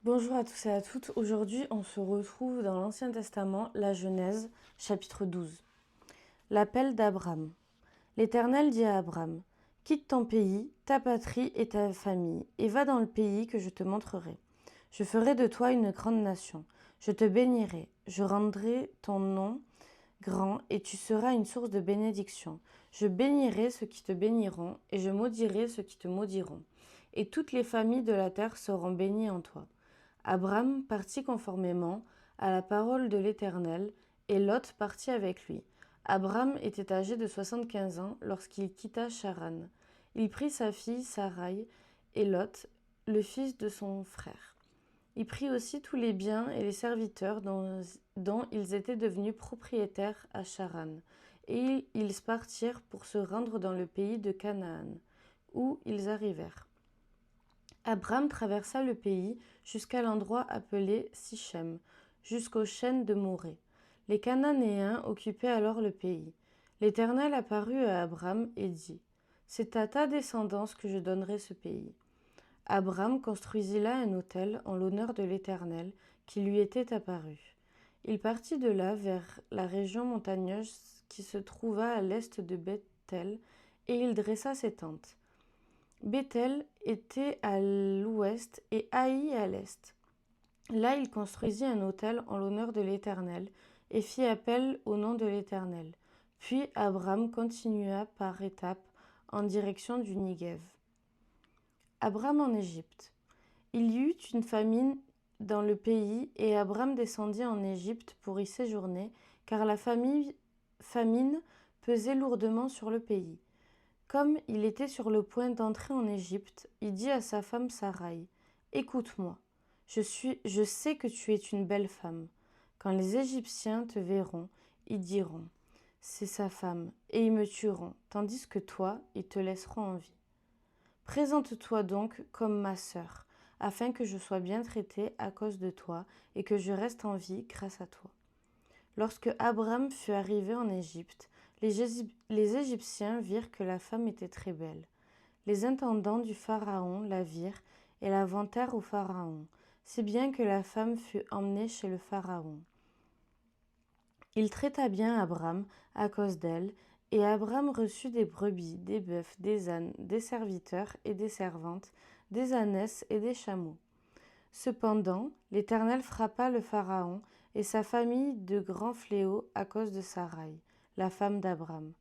Bonjour à tous et à toutes. Aujourd'hui, on se retrouve dans l'Ancien Testament, la Genèse, chapitre 12. L'appel d'Abraham. L'Éternel dit à Abraham, quitte ton pays, ta patrie et ta famille, et va dans le pays que je te montrerai. Je ferai de toi une grande nation. Je te bénirai. Je rendrai ton nom grand, et tu seras une source de bénédiction. Je bénirai ceux qui te béniront, et je maudirai ceux qui te maudiront. Et toutes les familles de la terre seront bénies en toi. Abraham partit conformément à la parole de l'Éternel, et Lot partit avec lui. Abraham était âgé de 75 ans lorsqu'il quitta Charan. Il prit sa fille Sarai et Lot, le fils de son frère. Il prit aussi tous les biens et les serviteurs dont ils étaient devenus propriétaires à Charan, et ils partirent pour se rendre dans le pays de Canaan, où ils arrivèrent. Abraham traversa le pays jusqu'à l'endroit appelé Sichem, jusqu'aux chênes de Morée. Les Cananéens occupaient alors le pays. L'Éternel apparut à Abraham et dit, c'est à ta descendance que je donnerai ce pays. Abraham construisit là un autel en l'honneur de l'Éternel qui lui était apparu. Il partit de là vers la région montagneuse qui se trouva à l'est de Bethel, et il dressa ses tentes. Béthel était à l'ouest et Haï à l'est. Là, il construisit un autel en l'honneur de l'Éternel et fit appel au nom de l'Éternel. Puis Abraham continua par étapes en direction du Néguev. Abraham en Égypte. Il y eut une famine dans le pays et Abraham descendit en Égypte pour y séjourner, car la famine pesait lourdement sur le pays. Comme il était sur le point d'entrer en Égypte, il dit à sa femme Sarai, « Écoute-moi, je sais que tu es une belle femme. Quand les Égyptiens te verront, ils diront, c'est sa femme, et ils me tueront, tandis que toi, ils te laisseront en vie. Présente-toi donc comme ma sœur, afin que je sois bien traitée à cause de toi et que je reste en vie grâce à toi. » Lorsque Abraham fut arrivé en Égypte, les Égyptiens virent que la femme était très belle. Les intendants du Pharaon la virent et la vantèrent au Pharaon, si bien que la femme fut emmenée chez le Pharaon. Il traita bien Abraham à cause d'elle, et Abraham reçut des brebis, des bœufs, des ânes, des serviteurs et des servantes, des ânesses et des chameaux. Cependant, l'Éternel frappa le Pharaon et sa famille de grands fléaux à cause de Sarai, la femme d'Abraham.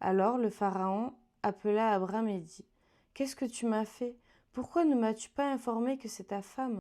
Alors le Pharaon appela Abraham et dit, « Qu'est-ce que tu m'as fait? Pourquoi ne m'as-tu pas informé que c'est ta femme ?